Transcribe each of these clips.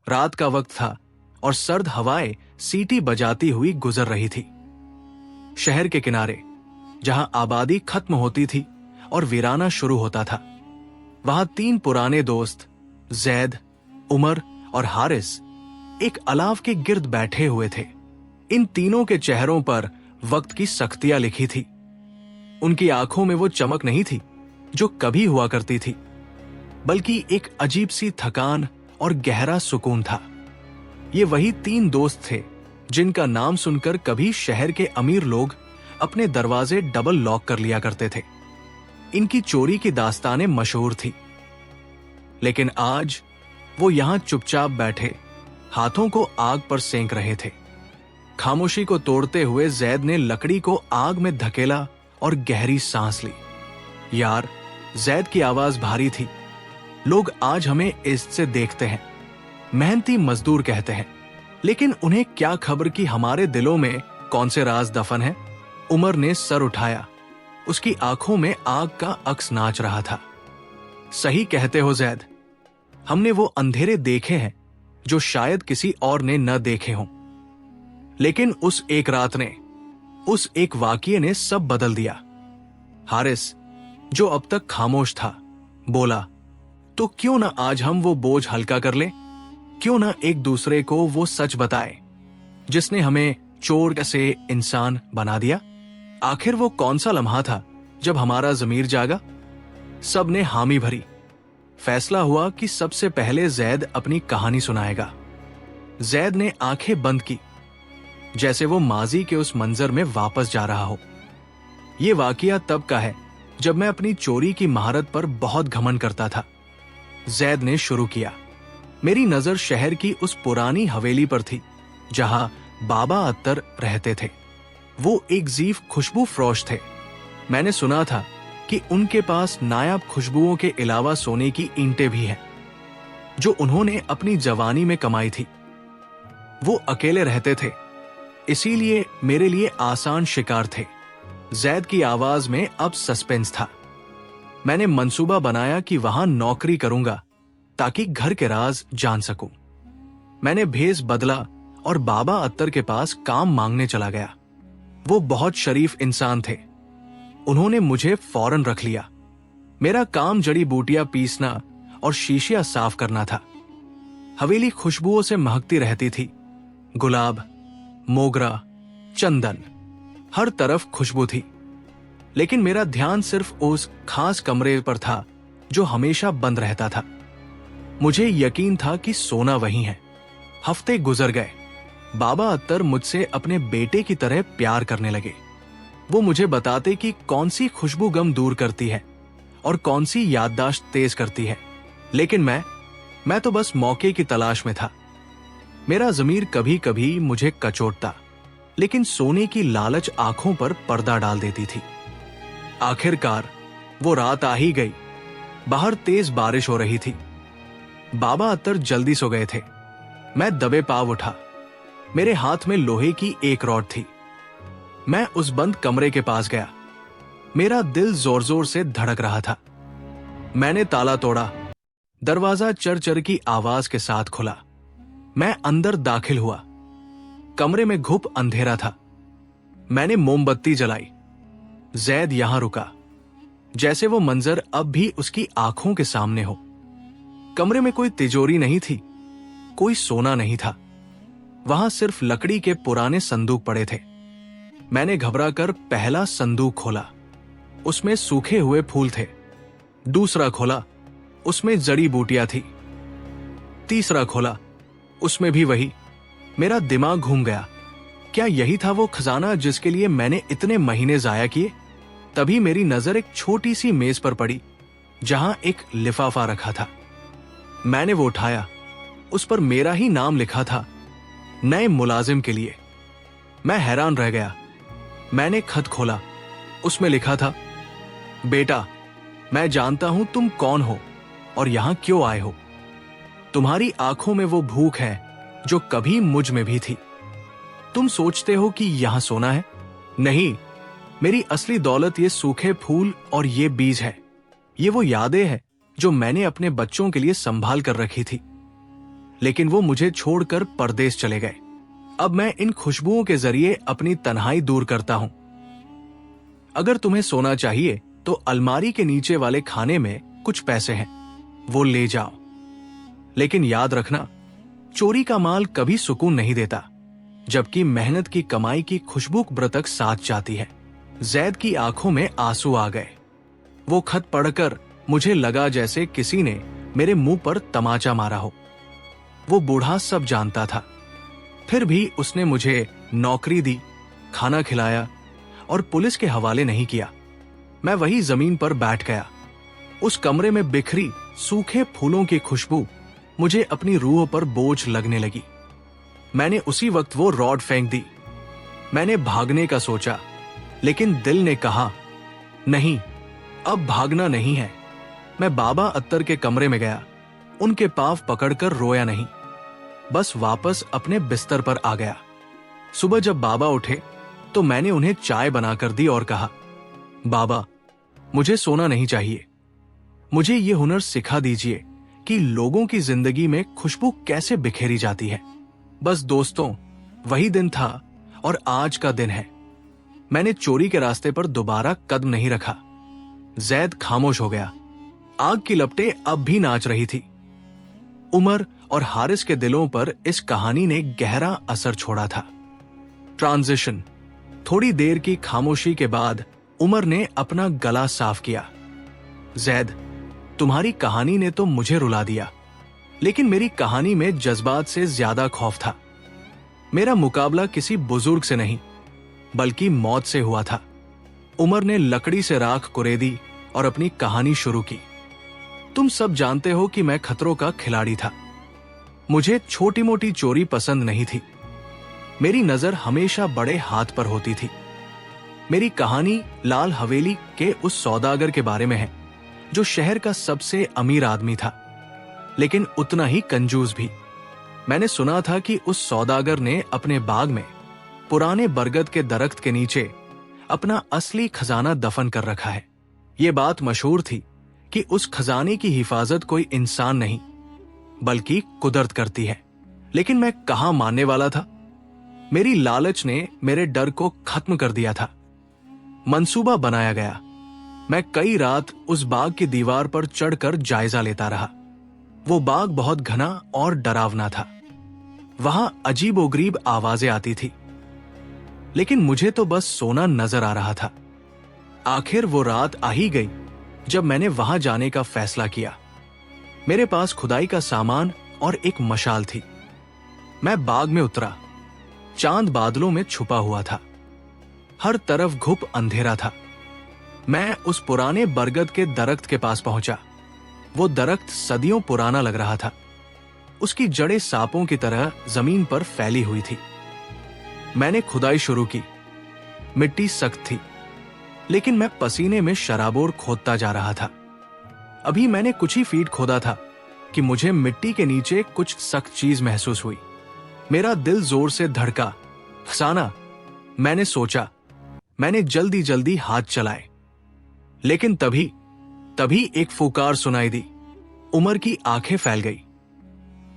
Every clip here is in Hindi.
रात का वक्त था और सर्द हवाएं सीटी बजाती हुई गुजर रही थी। शहर के किनारे, जहां आबादी खत्म होती थी और वीराना शुरू होता था, वहां 3 पुराने दोस्त जैद, उमर और हारिस एक अलाव के गिर्द बैठे हुए थे। इन तीनों के चेहरों पर वक्त की सख्तियां लिखी थी। उनकी आंखों में वो चमक नहीं थी जो कभी हुआ करती थी, बल्कि एक अजीब सी थकान और गहरा सुकून था। ये वही 3 दोस्त थे जिनका नाम सुनकर कभी शहर के अमीर लोग अपने दरवाजे डबल लॉक कर लिया करते थे। इनकी चोरी की दास्तानें मशहूर थी, लेकिन आज वो यहां चुपचाप बैठे हाथों को आग पर सेंक रहे थे। खामोशी को तोड़ते हुए जैद ने लकड़ी को आग में धकेला और गहरी सांस ली। यार, जैद की आवाज भारी थी। लोग आज हमें इज्जत से देखते हैं, मेहनती मजदूर कहते हैं, लेकिन उन्हें क्या खबर कि हमारे दिलों में कौन से राज दफन है। उमर ने सर उठाया। उसकी आंखों में आग का अक्स नाच रहा था। सही कहते हो जैद, हमने वो अंधेरे देखे हैं जो शायद किसी और ने न देखे हों। लेकिन उस एक रात ने, उस एक वाकये ने सब बदल दिया। हारिस, जो अब तक खामोश था, बोला, तो क्यों ना आज हम वो बोझ हल्का कर लें? क्यों ना एक दूसरे को वो सच बताए जिसने हमें चोर से इंसान बना दिया? आखिर वो कौन सा लम्हा था जब हमारा ज़मीर जागा? सब ने हामी भरी। फैसला हुआ कि सबसे पहले जैद अपनी कहानी सुनाएगा। जैद ने आंखें बंद की, जैसे वो माजी के उस मंजर में वापस जा रहा हो। ये वाकया तब का है जब मैं अपनी चोरी की महारत पर बहुत घमंड करता था। जैद ने शुरू किया। मेरी नजर शहर की उस पुरानी हवेली पर थी जहां बाबा अत्तर रहते थे। वो एक जीफ खुशबू फरोश थे। मैंने सुना था कि उनके पास नायाब खुशबुओं के अलावा सोने की ईंटें भी हैं, जो उन्होंने अपनी जवानी में कमाई थी। वो अकेले रहते थे, इसीलिए मेरे लिए आसान शिकार थे। जैद की आवाज में अब सस्पेंस था। मैंने मंसूबा बनाया कि वहां नौकरी करूंगा ताकि घर के राज जान सकूं। मैंने भेस बदला और बाबा अत्तर के पास काम मांगने चला गया। वो बहुत शरीफ इंसान थे। उन्होंने मुझे फौरन रख लिया। मेरा काम जड़ी बूटियां पीसना और शीशियां साफ करना था। हवेली खुशबुओं से महकती रहती थी। गुलाब, मोगरा, चंदन, हर तरफ खुशबू थी। लेकिन मेरा ध्यान सिर्फ उस खास कमरे पर था जो हमेशा बंद रहता था। मुझे यकीन था कि सोना वही है। हफ्ते गुजर गए। बाबा अत्तर मुझसे अपने बेटे की तरह प्यार करने लगे। वो मुझे बताते कि कौन सी खुशबू गम दूर करती है और कौन सी याददाश्त तेज करती है। लेकिन मैं तो बस मौके की तलाश में था। मेरा ज़मीर कभी कभी मुझे कचोटता, लेकिन सोने की लालच आंखों पर पर्दा डाल देती थी। आखिरकार वो रात आ ही गई। बाहर तेज बारिश हो रही थी। बाबा अत्तर जल्दी सो गए थे। मैं दबे पाव उठा। मेरे हाथ में लोहे की एक रॉड थी। मैं उस बंद कमरे के पास गया। मेरा दिल जोर जोर से धड़क रहा था। मैंने ताला तोड़ा। दरवाजा चर की आवाज के साथ खुला। मैं अंदर दाखिल हुआ। कमरे में घुप अंधेरा था। मैंने मोमबत्ती जलाई। जैद यहां रुका, जैसे वो मंजर अब भी उसकी आंखों के सामने हो। कमरे में कोई तिजोरी नहीं थी, कोई सोना नहीं था। वहां सिर्फ लकड़ी के पुराने संदूक पड़े थे। मैंने घबराकर पहला संदूक खोला। उसमें सूखे हुए फूल थे। दूसरा खोला, उसमें जड़ी बूटियां थी। तीसरा खोला, उसमें भी वही। मेरा दिमाग घूम गया। क्या यही था वो खजाना जिसके लिए मैंने इतने महीने जाया किए? तभी मेरी नजर एक छोटी सी मेज पर पड़ी जहां एक लिफाफा रखा था। मैंने वो उठाया। उस पर मेरा ही नाम लिखा था, नए मुलाजिम के लिए। मैं हैरान रह गया। मैंने खत खोला। उसमें लिखा था, बेटा, मैं जानता हूं तुम कौन हो और यहां क्यों आए हो। तुम्हारी आंखों में वो भूख है जो कभी मुझ में भी थी। तुम सोचते हो कि यहां सोना है? नहीं, मेरी असली दौलत ये सूखे फूल और ये बीज है। ये वो यादें हैं जो मैंने अपने बच्चों के लिए संभाल कर रखी थी। लेकिन वो मुझे छोड़कर परदेश चले गए। अब मैं इन खुशबुओं के जरिए अपनी तन्हाई दूर करता हूं। अगर तुम्हें सोना चाहिए तो अलमारी के नीचे वाले खाने में कुछ पैसे हैं, वो ले जाओ। लेकिन याद रखना, चोरी का माल कभी सुकून नहीं देता, जबकि मेहनत की कमाई की खुशबू ब्रतक साथ जाती है। जैद की आंखों में आंसू आ गए। वो खत पढ़कर मुझे लगा जैसे किसी ने मेरे मुंह पर तमाचा मारा हो। वो बूढ़ा सब जानता था, फिर भी उसने मुझे नौकरी दी, खाना खिलाया और पुलिस के हवाले नहीं किया। मैं वही जमीन पर बैठ गया। उस कमरे में बिखरी सूखे फूलों की खुशबू मुझे अपनी रूह पर बोझ लगने लगी। मैंने उसी वक्त वो रॉड फेंक दी। मैंने भागने का सोचा, लेकिन दिल ने कहा, नहीं, अब भागना नहीं है। मैं बाबा अत्तर के कमरे में गया। उनके पांव पकड़कर रोया नहीं, बस वापस अपने बिस्तर पर आ गया। सुबह जब बाबा उठे तो मैंने उन्हें चाय बनाकर दी और कहा, बाबा, मुझे सोना नहीं चाहिए। मुझे ये हुनर सिखा दीजिए कि लोगों की जिंदगी में खुशबू कैसे बिखेरी जाती है। बस दोस्तों, वही दिन था और आज का दिन है। मैंने चोरी के रास्ते पर दोबारा कदम नहीं रखा। जैद खामोश हो गया। आग की लपटें अब भी नाच रही थी। उमर और हारिस के दिलों पर इस कहानी ने गहरा असर छोड़ा था। ट्रांजिशन। थोड़ी देर की खामोशी के बाद उमर ने अपना गला साफ किया। जैद, तुम्हारी कहानी ने तो मुझे रुला दिया, लेकिन मेरी कहानी में जज्बात से ज्यादा खौफ था। मेरा मुकाबला किसी बुजुर्ग से नहीं, बल्कि मौत से हुआ था। उमर ने लकड़ी से राख कुरेदी और अपनी कहानी शुरू की। तुम सब जानते हो कि मैं खतरों का खिलाड़ी था। मुझे छोटी मोटी चोरी पसंद नहीं थी। मेरी नजर हमेशा बड़े हाथ पर होती थी। मेरी कहानी लाल हवेली के उस सौदागर के बारे में है, जो शहर का सबसे अमीर आदमी था, लेकिन उतना ही कंजूस भी। मैंने सुना था कि उस सौदागर ने अपने बाग में पुराने बरगद के दरख्त के नीचे अपना असली खजाना दफन कर रखा है। यह बात मशहूर थी कि उस खजाने की हिफाजत कोई इंसान नहीं, बल्कि कुदरत करती है। लेकिन मैं कहां मानने वाला था। मेरी लालच ने मेरे डर को खत्म कर दिया था। मंसूबा बनाया गया। मैं कई रात उस बाग की दीवार पर चढ़कर जायजा लेता रहा। वो बाग बहुत घना और डरावना था। वहां अजीबोगरीब आवाजें आती थी, लेकिन मुझे तो बस सोना नजर आ रहा था। आखिर वो रात आ ही गई जब मैंने वहां जाने का फैसला किया। मेरे पास खुदाई का सामान और एक मशाल थी। मैं बाग में उतरा। चांद बादलों में छुपा हुआ था। हर तरफ घुप अंधेरा था। मैं उस पुराने बरगद के दरख्त के पास पहुंचा। वो दरख्त सदियों पुराना लग रहा था। उसकी जड़ें सांपों की तरह जमीन पर फैली हुई थी। मैंने खुदाई शुरू की। मिट्टी सख्त थी, लेकिन मैं पसीने में शराबोर खोदता जा रहा था। अभी मैंने कुछ ही फीट खोदा था कि मुझे मिट्टी के नीचे कुछ सख्त चीज महसूस हुई। मेरा दिल जोर से धड़का। फसाना, मैंने सोचा। मैंने जल्दी जल्दी हाथ चलाए, लेकिन तभी एक फुकार सुनाई दी। उमर की आंखें फैल गई।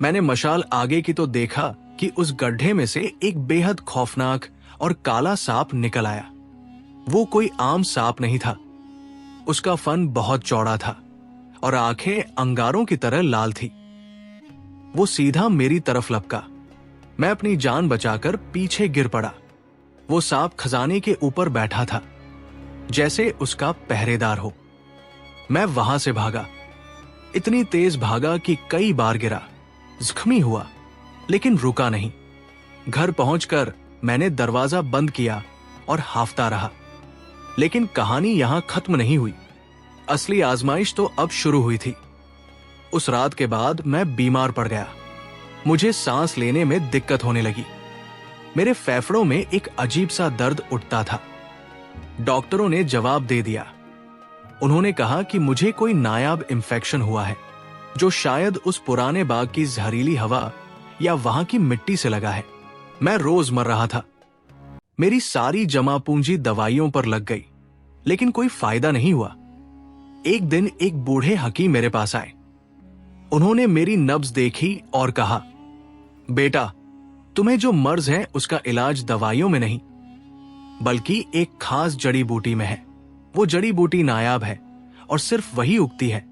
मैंने मशाल आगे की तो देखा कि उस गड्ढे में से एक बेहद खौफनाक और काला सांप निकल आया। वो कोई आम सांप नहीं था। उसका फन बहुत चौड़ा था और आंखें अंगारों की तरह लाल थी। वो सीधा मेरी तरफ लपका। मैं अपनी जान बचाकर पीछे गिर पड़ा। वो सांप खजाने के ऊपर बैठा था, जैसे उसका पहरेदार हो। मैं वहां से भागा। इतनी तेज भागा कि कई बार गिरा, जख्मी हुआ, लेकिन रुका नहीं। घर पहुंचकर मैंने दरवाजा बंद किया और हाफता रहा। लेकिन कहानी यहां खत्म नहीं हुई। असली आजमाइश तो अब शुरू हुई थी। उस रात के बाद मैं बीमार पड़ गया। मुझे सांस लेने में दिक्कत होने लगी। मेरे फेफड़ों में एक अजीब सा दर्द उठता था। डॉक्टरों ने जवाब दे दिया। उन्होंने कहा कि मुझे कोई नायाब इंफेक्शन हुआ है, जो शायद उस पुराने बाग की जहरीली हवा या वहां की मिट्टी से लगा है। मैं रोज मर रहा था। मेरी सारी जमा पूंजी दवाइयों पर लग गई, लेकिन कोई फायदा नहीं हुआ। एक दिन एक बूढ़े हकीम मेरे पास आए। उन्होंने मेरी नब्ज देखी और कहा, बेटा, तुम्हें जो मर्ज है उसका इलाज दवाइयों में नहीं, बल्कि एक खास जड़ी बूटी में है। वो जड़ी बूटी नायाब है और सिर्फ वही उगती है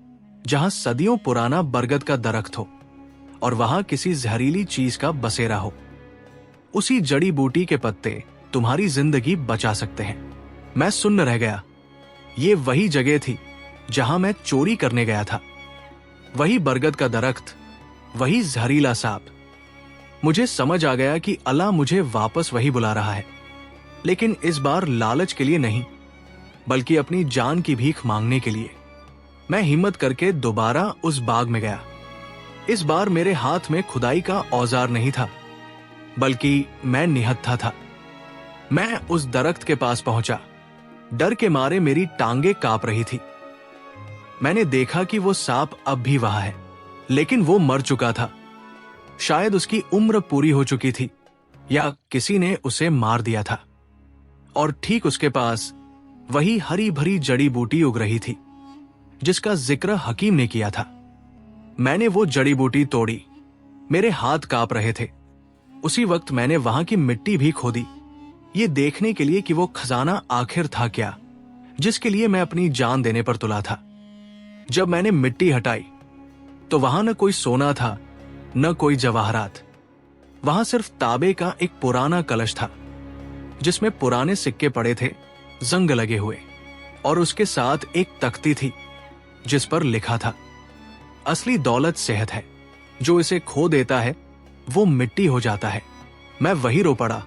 जहां सदियों पुराना बरगद का दरख्त हो और वहां किसी जहरीली चीज का बसेरा हो। उसी जड़ी बूटी के पत्ते तुम्हारी जिंदगी बचा सकते हैं। मैं सुन्न रह गया। ये वही जगह थी जहां मैं चोरी करने गया था। वही बरगद का दरख्त, वही जहरीला सांप। मुझे समझ आ गया कि अल्लाह मुझे वापस वही बुला रहा है, लेकिन इस बार लालच के लिए नहीं, बल्कि अपनी जान की भीख मांगने के लिए। मैं हिम्मत करके दोबारा उस बाग में गया। इस बार मेरे हाथ में खुदाई का औजार नहीं था, बल्कि मैं निहत्था था। मैं उस दरख्त के पास पहुंचा। डर के मारे मेरी टांगे कांप रही थी। मैंने देखा कि वो सांप अब भी वहां है, लेकिन वो मर चुका था। शायद उसकी उम्र पूरी हो चुकी थी या किसी ने उसे मार दिया था। और ठीक उसके पास वही हरी भरी जड़ी बूटी उग रही थी जिसका जिक्र हकीम ने किया था। मैंने वो जड़ी बूटी तोड़ी। मेरे हाथ कांप रहे थे। उसी वक्त मैंने वहां की मिट्टी भी खोदी, ये देखने के लिए कि वो खजाना आखिर था क्या जिसके लिए मैं अपनी जान देने पर तुला था। जब मैंने मिट्टी हटाई तो वहां न कोई सोना था, न कोई जवाहरात। वहां सिर्फ तांबे का एक पुराना कलश था जिसमें पुराने सिक्के पड़े थे, जंग लगे हुए, और उसके साथ एक तख्ती थी जिस पर लिखा था, असली दौलत सेहत है, जो इसे खो देता है वो मिट्टी हो जाता है। मैं वही रो पड़ा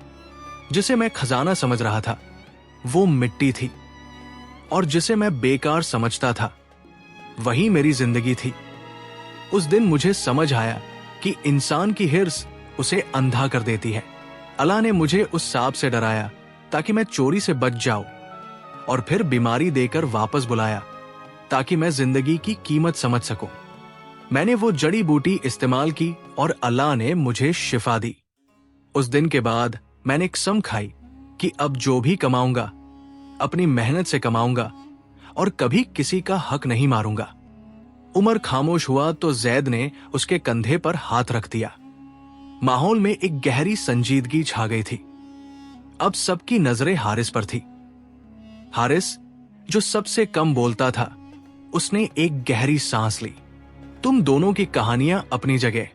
जिसे मैं खजाना समझ रहा था, वो मिट्टी थी, और जिसे मैं बेकार समझता था वही मेरी जिंदगी थी। उस दिन मुझे समझ आया कि इंसान की हिर्स उसे अंधा कर देती है। अल्लाह ने मुझे उस सांप से डराया ताकि मैं चोरी से बच जाऊं, और फिर बीमारी देकर वापस बुलाया ताकि मैं जिंदगी की कीमत समझ सकूं। मैंने वो जड़ी बूटी इस्तेमाल की और अल्लाह ने मुझे शिफा दी। उस दिन के बाद मैंने कसम खाई कि अब जो भी कमाऊंगा अपनी मेहनत से कमाऊंगा और कभी किसी का हक नहीं मारूंगा। उमर खामोश हुआ तो जैद ने उसके कंधे पर हाथ रख दिया। माहौल में एक गहरी संजीदगी छा गई थी। अब सबकी नजरें हारिस पर थी। हारिस, जो सबसे कम बोलता था, उसने एक गहरी सांस ली। तुम दोनों की कहानियां अपनी जगह,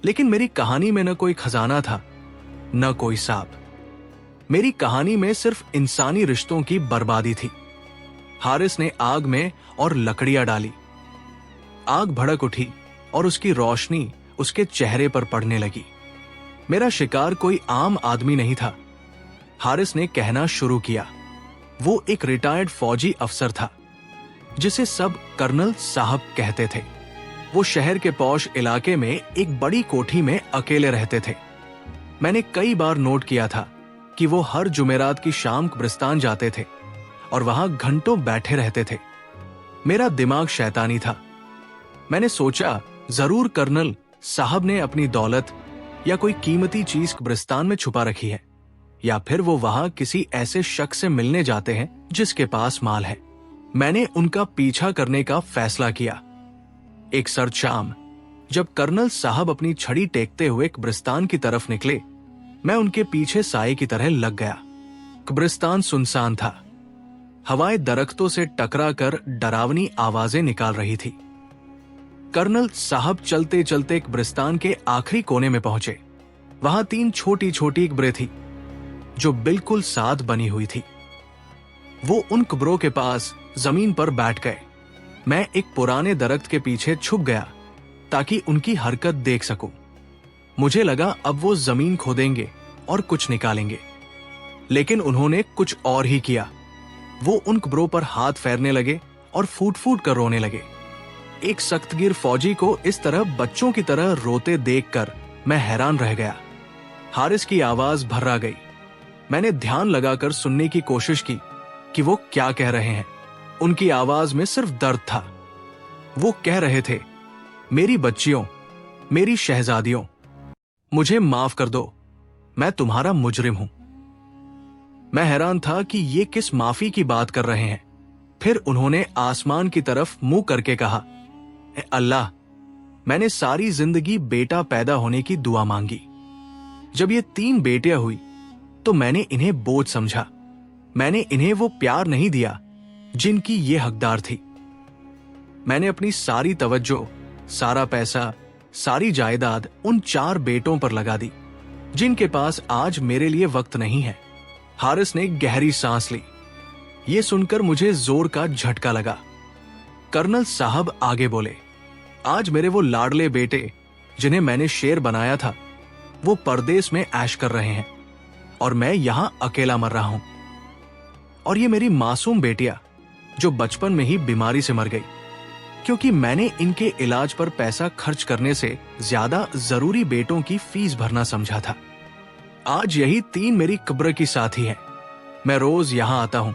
लेकिन मेरी कहानी में न कोई खजाना था, न कोई सांप। मेरी कहानी में सिर्फ इंसानी रिश्तों की बर्बादी थी। हारिस ने आग में और लकड़ियां डाली। आग भड़क उठी और उसकी रोशनी उसके चेहरे पर पड़ने लगी। मेरा शिकार कोई आम आदमी नहीं था। हारिस ने कहना शुरू किया। वो एक रिटायर्ड फौजी अफसर था जिसे सब कर्नल साहब कहते थे। वो शहर के पौश इलाके में एक बड़ी कोठी में अकेले रहते थे। मैंने कई बार नोट किया था कि वो हर जुमेरात की शाम कब्रिस्तान जाते थे और वहां घंटों बैठे रहते थे। मेरा दिमाग शैतानी था। मैंने सोचा जरूर कर्नल साहब ने अपनी दौलत या कोई कीमती चीज कब्रिस्तान में छुपा रखी है, या फिर वो वहां किसी ऐसे शख्स से मिलने जाते हैं जिसके पास माल है। मैंने उनका पीछा करने का फैसला किया। एक सर्द शाम जब कर्नल साहब अपनी छड़ी टेकते हुए कब्रिस्तान की तरफ निकले, मैं उनके पीछे साए की तरह लग गया। कब्रिस्तान सुनसान था। हवाएं दरख्तों से टकरा कर डरावनी आवाजें निकाल रही थी। कर्नल साहब चलते चलते कब्रिस्तान के आखिरी कोने में पहुंचे। वहां 3 छोटी छोटी कब्रें थी जो बिल्कुल साथ बनी हुई थी। वो उन कब्रों के पास जमीन पर बैठ गए। मैं एक पुराने दरख्त के पीछे छुप गया ताकि उनकी हरकत देख सकूं। मुझे लगा अब वो जमीन खोदेंगे और कुछ निकालेंगे, लेकिन उन्होंने कुछ और ही किया। वो उन कब्रों पर हाथ फेरने लगे और फूट फूट कर रोने लगे। एक सख्तगिर फौजी को इस तरह बच्चों की तरह रोते देखकर मैं हैरान रह गया। हारिस की आवाज भर्रा गई। मैंने ध्यान लगाकर सुनने की कोशिश की कि वो क्या कह रहे हैं। उनकी आवाज में सिर्फ दर्द था। वो कह रहे थे, मेरी बच्चियों, मेरी शहजादियों, मुझे माफ कर दो, मैं तुम्हारा मुजरिम हूं। मैं हैरान था कि ये किस माफी की बात कर रहे हैं। फिर उन्होंने आसमान की तरफ मुंह करके कहा, अल्लाह, मैंने सारी जिंदगी बेटा पैदा होने की दुआ मांगी, जब ये 3 बेटियां हुई तो मैंने इन्हें बोझ समझा। मैंने इन्हें वो प्यार नहीं दिया जिनकी ये हकदार थी। मैंने अपनी सारी तवज्जो, सारा पैसा, सारी जायदाद उन 4 बेटों पर लगा दी जिनके पास आज मेरे लिए वक्त नहीं है। हारिस ने गहरी सांस ली। ये सुनकर मुझे जोर का झटका लगा। कर्नल साहब आगे बोले, आज मेरे वो लाडले बेटे जिन्हें मैंने शेर बनाया था, वो परदेश में ऐश कर रहे हैं और मैं यहां अकेला मर रहा हूं। और ये मेरी मासूम बेटियां जो बचपन में ही बीमारी से मर गई क्योंकि मैंने इनके इलाज पर पैसा खर्च करने से ज्यादा जरूरी बेटों की फीस भरना समझा था। आज यही 3 मेरी कब्र की साथी हैं। मैं रोज यहां आता हूं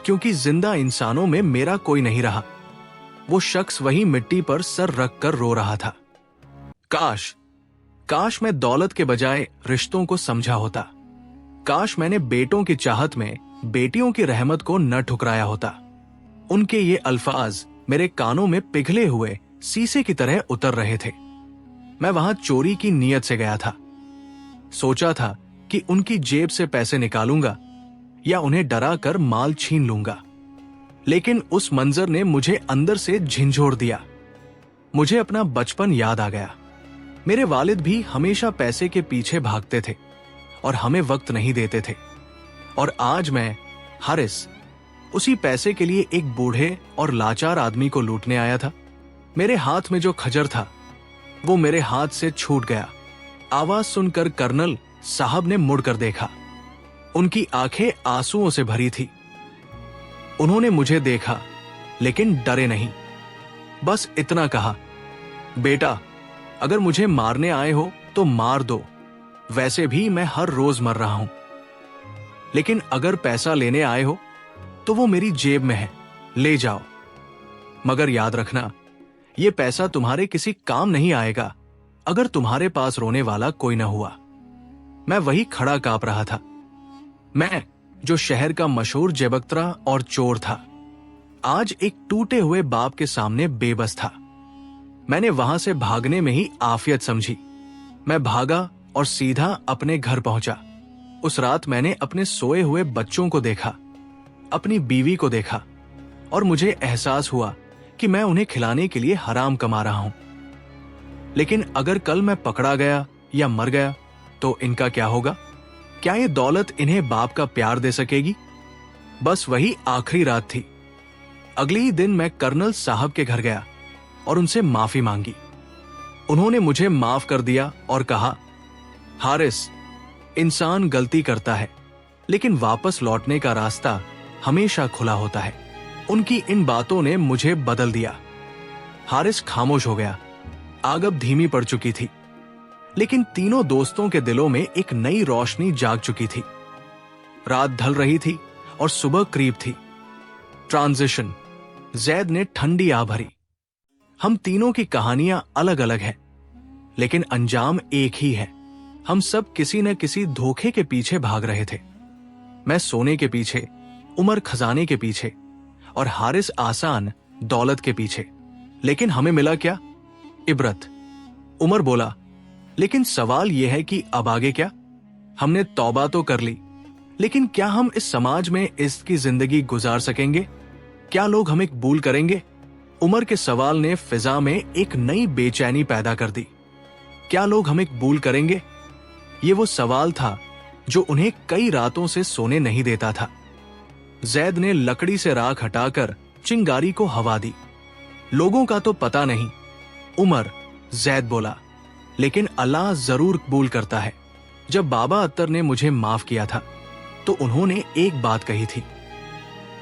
क्योंकि जिंदा इंसानों में मेरा कोई नहीं रहा। वो शख्स वही मिट्टी पर सर रख कर रो रहा था। काश मैं दौलत के बजाय रिश्तों को समझा होता। काश मैंने बेटों की चाहत में बेटियों की रहमत को न ठुकराया होता। उनके ये अल्फाज मेरे कानों में पिघले हुए शीशे की तरह उतर रहे थे। मैं वहां चोरी की नीयत से गया था। सोचा था कि उनकी जेब से पैसे निकालूंगा या उन्हें डरा कर माल छीन लूंगा, लेकिन उस मंजर ने मुझे अंदर से झंझोड़ दिया। मुझे अपना बचपन याद आ गया। मेरे वालिद भी हमेशा पैसे के पीछे भागते थे और हमें वक्त नहीं देते थे। और आज मैं, हारिस, उसी पैसे के लिए एक बूढ़े और लाचार आदमी को लूटने आया था। मेरे हाथ में जो खजर था वो मेरे हाथ से छूट गया। आवाज सुनकर कर्नल साहब ने मुड़कर देखा। उनकी आंखें आंसुओं से भरी थी। उन्होंने मुझे देखा लेकिन डरे नहीं। बस इतना कहा, बेटा, अगर मुझे मारने आए हो तो मार दो, वैसे भी मैं हर रोज मर रहा हूं। लेकिन अगर पैसा लेने आए हो तो वो मेरी जेब में है, ले जाओ। मगर याद रखना, ये पैसा तुम्हारे किसी काम नहीं आएगा अगर तुम्हारे पास रोने वाला कोई न हुआ। मैं वही खड़ा कांप रहा था। मैं जो शहर का मशहूर जेबकतरा और चोर था, आज एक टूटे हुए बाप के सामने बेबस था। मैंने वहां से भागने में ही आफियत समझी। मैं भागा और सीधा अपने घर पहुंचा। उस रात मैंने अपने सोए हुए बच्चों को देखा, अपनी बीवी को देखा, और मुझे एहसास हुआ कि मैं उन्हें खिलाने के लिए हराम कमा रहा हूं। लेकिन अगर कल मैं पकड़ा गया या मर गया तो इनका क्या होगा? क्या ये दौलत इन्हें बाप का प्यार दे सकेगी? बस वही आखिरी रात थी। अगले ही दिन मैं कर्नल साहब के घर गया और उनसे माफी मांगी। उन्होंने मुझे माफ कर दिया और कहा, हारिस, इंसान गलती करता है लेकिन वापस लौटने का रास्ता हमेशा खुला होता है। उनकी इन बातों ने मुझे बदल दिया। हारिस खामोश हो गया। आग अब धीमी पड़ चुकी थी, लेकिन तीनों दोस्तों के दिलों में एक नई रोशनी जाग चुकी थी। रात ढल रही थी और सुबह करीब थी। ट्रांजिशन। जैद ने ठंडी आ भरी। हम तीनों की कहानियां अलग अलग हैं, लेकिन अंजाम एक ही है। हम सब किसी न किसी धोखे के पीछे भाग रहे थे। मैं सोने के पीछे, उमर खजाने के पीछे और हारिस आसान दौलत के पीछे। लेकिन हमें मिला क्या? इबरत। उमर बोला, लेकिन सवाल यह है कि अब आगे क्या? हमने तौबा तो कर ली, लेकिन क्या हम इस समाज में इसकी जिंदगी गुजार सकेंगे? क्या लोग हमें कबूल करेंगे? उमर के सवाल ने फिजा में एक नई बेचैनी पैदा कर दी। क्या लोग हमें कबूल करेंगे? ये वो सवाल था जो उन्हें कई रातों से सोने नहीं देता था। जैद ने लकड़ी से राख हटाकर चिंगारी को हवा दी। लोगों का तो पता नहीं, उमर, जैद बोला, लेकिन अल्लाह जरूर कबूल करता है। जब बाबा अत्तर ने मुझे माफ किया था तो उन्होंने एक बात कही थी,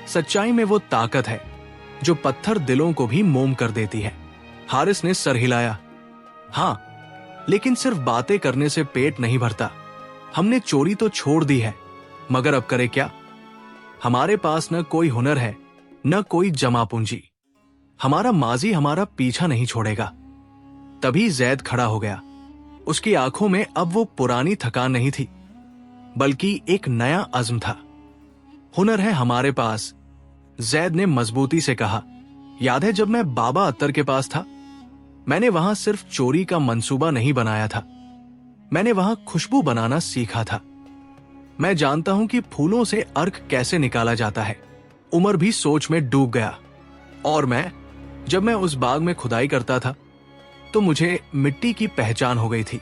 सच्चाई में वो ताकत है जो पत्थर दिलों को भी मोम कर देती है। हारिस ने सर हिलाया। हां, लेकिन सिर्फ बातें करने से पेट नहीं भरता। हमने चोरी तो छोड़ दी है, मगर अब करे क्या? हमारे पास न कोई हुनर है, न कोई जमा पूंजी। हमारा माजी हमारा पीछा नहीं छोड़ेगा। तभी जैद खड़ा हो गया। उसकी आंखों में अब वो पुरानी थकान नहीं थी, बल्कि एक नया अज़्म था। हुनर है हमारे पास, जैद ने मजबूती से कहा। याद है जब मैं बाबा अत्तर के पास था, मैंने वहां सिर्फ चोरी का मंसूबा नहीं बनाया था, मैंने वहां खुशबू बनाना सीखा था। मैं जानता हूं कि फूलों से अर्क कैसे निकाला जाता है। उमर भी सोच में डूब गया। और जब मैं उस बाग में खुदाई करता था तो मुझे मिट्टी की पहचान हो गई थी।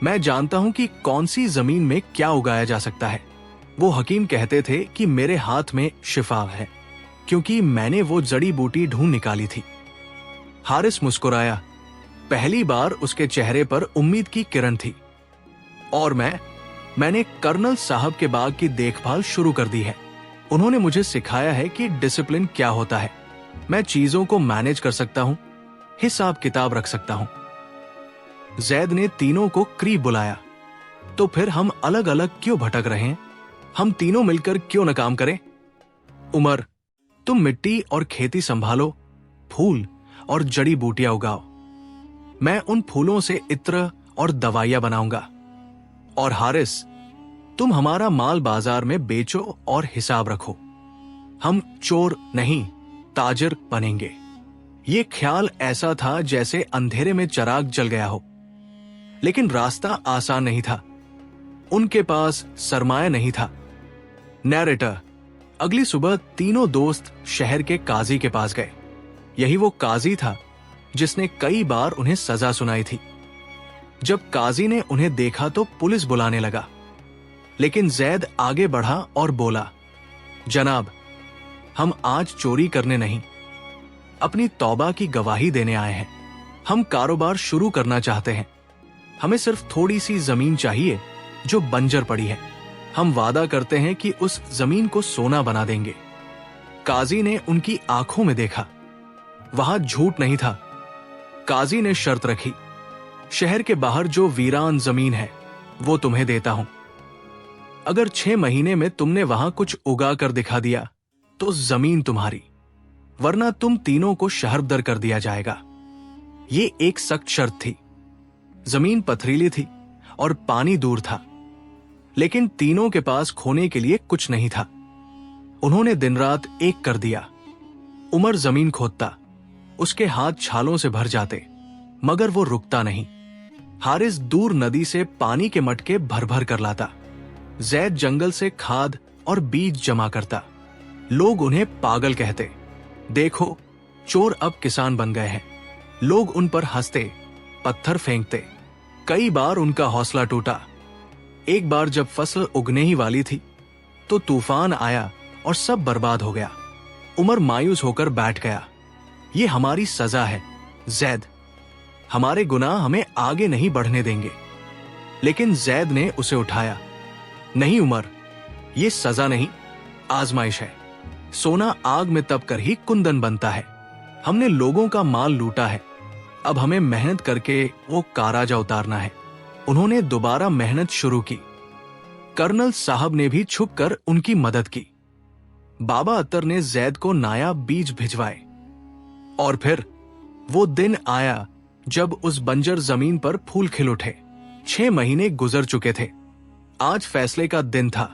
मैं जानता हूं कि कौन सी जमीन में क्या उगाया जा सकता है। वो हकीम कहते थे कि मेरे हाथ में शिफा है, क्योंकि मैंने वो जड़ी बूटी ढूंढ निकाली थी। हारिस मुस्कुराया। पहली बार उसके चेहरे पर उम्मीद की किरण थी। और मैंने कर्नल साहब के बाग की देखभाल शुरू कर दी है। उन्होंने मुझे सिखाया है कि डिसिप्लिन क्या होता है। मैं चीजों को मैनेज कर सकता हूं, हिसाब किताब रख सकता हूं। जैद ने तीनों को करीब बुलाया। तो फिर हम अलग अलग क्यों भटक रहे हैं? हम तीनों मिलकर क्यों न काम करें? उमर, तुम मिट्टी और खेती संभालो, फूल और जड़ी बूटियां उगाओ। मैं उन फूलों से इत्र और दवाइयां बनाऊंगा। और हारिस, तुम हमारा माल बाजार में बेचो और हिसाब रखो। हम चोर नहीं, ताजिर बनेंगे। ये ख्याल ऐसा था जैसे अंधेरे में चिराग जल गया हो। लेकिन रास्ता आसान नहीं था। उनके पास सरमाया नहीं था। नैरेटर, अगली सुबह तीनों दोस्त शहर के काजी के पास गए। यही वो काजी था जिसने कई बार उन्हें सजा सुनाई थी। जब काजी ने उन्हें देखा तो पुलिस बुलाने लगा। लेकिन जैद आगे बढ़ा और बोला, जनाब, हम आज चोरी करने नहीं, अपनी तौबा की गवाही देने आए हैं। हम कारोबार शुरू करना चाहते हैं। हमें सिर्फ थोड़ी सी जमीन चाहिए जो बंजर पड़ी है। हम वादा करते हैं कि उस जमीन को सोना बना देंगे। काजी ने उनकी आंखों में देखा। वहां झूठ नहीं था। काजी ने शर्त रखी, शहर के बाहर जो वीरान जमीन है वो तुम्हें देता हूं। अगर 6 महीने में तुमने वहां कुछ उगा कर दिखा दिया तो जमीन तुम्हारी, वरना तुम तीनों को शहरदर कर दिया जाएगा। ये एक सख्त शर्त थी। जमीन पथरीली थी और पानी दूर था, लेकिन तीनों के पास खोने के लिए कुछ नहीं था। उन्होंने दिन रात एक कर दिया। उमर जमीन खोदता, उसके हाथ छालों से भर जाते, मगर वो रुकता नहीं। हारिस दूर नदी से पानी के मटके भर भर कर लाता। जैद जंगल से खाद और बीज जमा करता। लोग उन्हें पागल कहते। देखो, चोर अब किसान बन गए हैं। लोग उन पर हंसते, पत्थर फेंकते। कई बार उनका हौसला टूटा। एक बार जब फसल उगने ही वाली थी तो तूफान आया और सब बर्बाद हो गया। उमर मायूस होकर बैठ गया। ये हमारी सजा है जैद। हमारे गुनाह हमें आगे नहीं बढ़ने देंगे। लेकिन जैद ने उसे उठाया। नहीं उमर, ये सजा नहीं, आजमाइश है। सोना आग में तप कर ही कुंदन बनता है। हमने लोगों का माल लूटा है, अब हमें मेहनत करके वो काराजा उतारना है। उन्होंने दोबारा मेहनत शुरू की। कर्नल साहब ने भी छुपकर उनकी मदद की। बाबा अत्तर ने जैद को नायाब बीज भिजवाए। और फिर वो दिन आया जब उस बंजर जमीन पर फूल खिल उठे। 6 महीने गुजर चुके थे। आज फैसले का दिन था।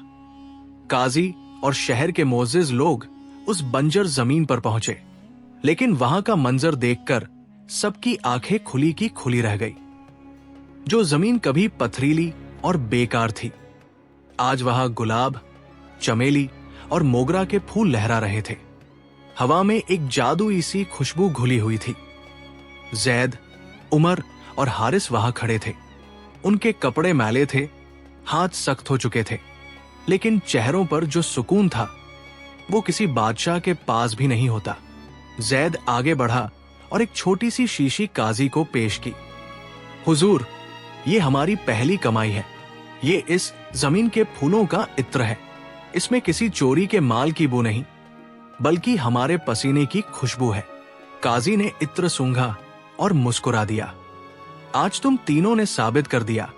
काजी और शहर के मोअज़्ज़िज़ लोग उस बंजर जमीन पर पहुंचे। लेकिन वहां का मंजर देखकर सबकी आंखें खुली की खुली रह गई। जो जमीन कभी पथरीली और बेकार थी, आज वहां गुलाब, चमेली और मोगरा के फूल लहरा रहे थे। हवा में एक जादुई सी खुशबू घुली हुई थी। जैद, उमर और हारिस वहां खड़े थे। उनके कपड़े मैले थे, हाथ सख्त हो चुके थे, लेकिन चेहरों पर जो सुकून था वो किसी बादशाह के पास भी नहीं होता। जैद आगे बढ़ा और एक छोटी सी शीशी काजी को पेश की। हुजूर, ये हमारी पहली कमाई है। ये इस जमीन के फूलों का इत्र है। इसमें किसी चोरी के माल की बू नहीं, बल्कि हमारे पसीने की खुशबू है। काजी ने इत्र सूंघा और मुस्कुरा दिया। आज तुम तीनों ने साबित कर दिया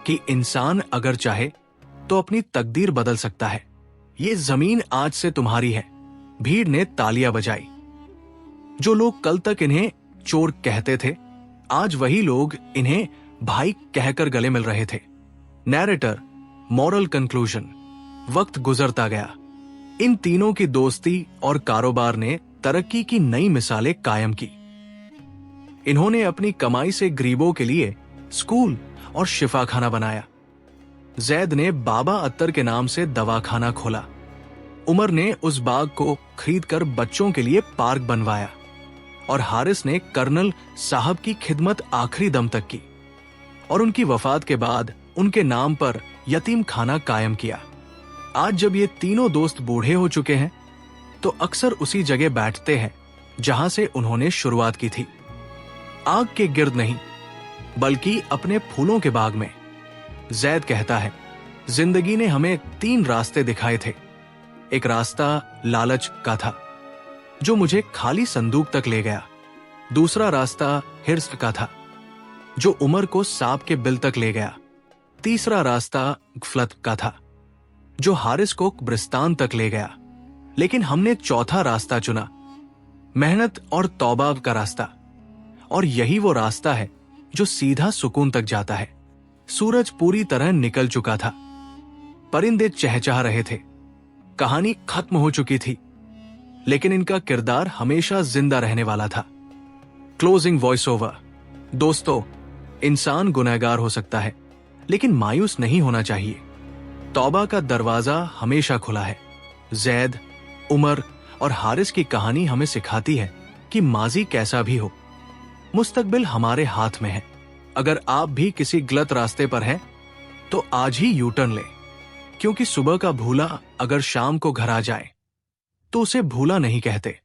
कि इंसान अगर चाहे तो अपनी तकदीर बदल सकता है। ये जमीन आज से तुम्हारी है। भीड़ ने तालियां बजाई। जो लोग कल तक इन्हें चोर कहते थे, आज वही लोग इन्हें भाई कहकर गले मिल रहे थे। Narrator, moral conclusion. वक्त गुजरता गया। इन तीनों की दोस्ती और कारोबार ने तरक्की की नई मिसालें कायम की। इन्होंने अपनी कमाई से गरीबों के लिए स्कूल और शिफाखाना बनाया। जैद ने बाबा अत्तर के नाम से दवाखाना खोला। उमर ने उस बाग को खरीदकर बच्चों के लिए पार्क बनवाया और हारिस ने कर्नल साहब की खिदमत आखिरी दम तक की और उनकी वफात के बाद उनके नाम पर यतीम खाना कायम किया। आज जब ये तीनों दोस्त बूढ़े हो चुके हैं तो अक्सर उसी जगह बैठते हैं जहां से उन्होंने शुरुआत की थी, आग के गिर्द नहीं बल्कि अपने फूलों के बाग में। जैद कहता है, जिंदगी ने हमें 3 रास्ते दिखाए थे। एक रास्ता लालच का था जो मुझे खाली संदूक तक ले गया। दूसरा रास्ता हिर्स का था जो उमर को सांप के बिल तक ले गया। तीसरा रास्ता गफलत का था जो हारिस को कब्रिस्तान तक ले गया। लेकिन हमने चौथा रास्ता चुना, मेहनत और तौबा का रास्ता, और यही वो रास्ता है जो सीधा सुकून तक जाता है। सूरज पूरी तरह निकल चुका था, परिंदे चहचहा रहे थे, कहानी खत्म हो चुकी थी, लेकिन इनका किरदार हमेशा जिंदा रहने वाला था। Closing voice over. दोस्तों, इंसान गुनहगार हो सकता है लेकिन मायूस नहीं होना चाहिए। तौबा का दरवाजा हमेशा खुला है। जैद, उमर और हारिस की कहानी हमें सिखाती है कि माजी कैसा भी हो, मुस्तकबिल हमारे हाथ में है। अगर आप भी किसी गलत रास्ते पर हैं तो आज ही यू टर्न लें, क्योंकि सुबह का भूला अगर शाम को घर आ जाए तो उसे भूला नहीं कहते।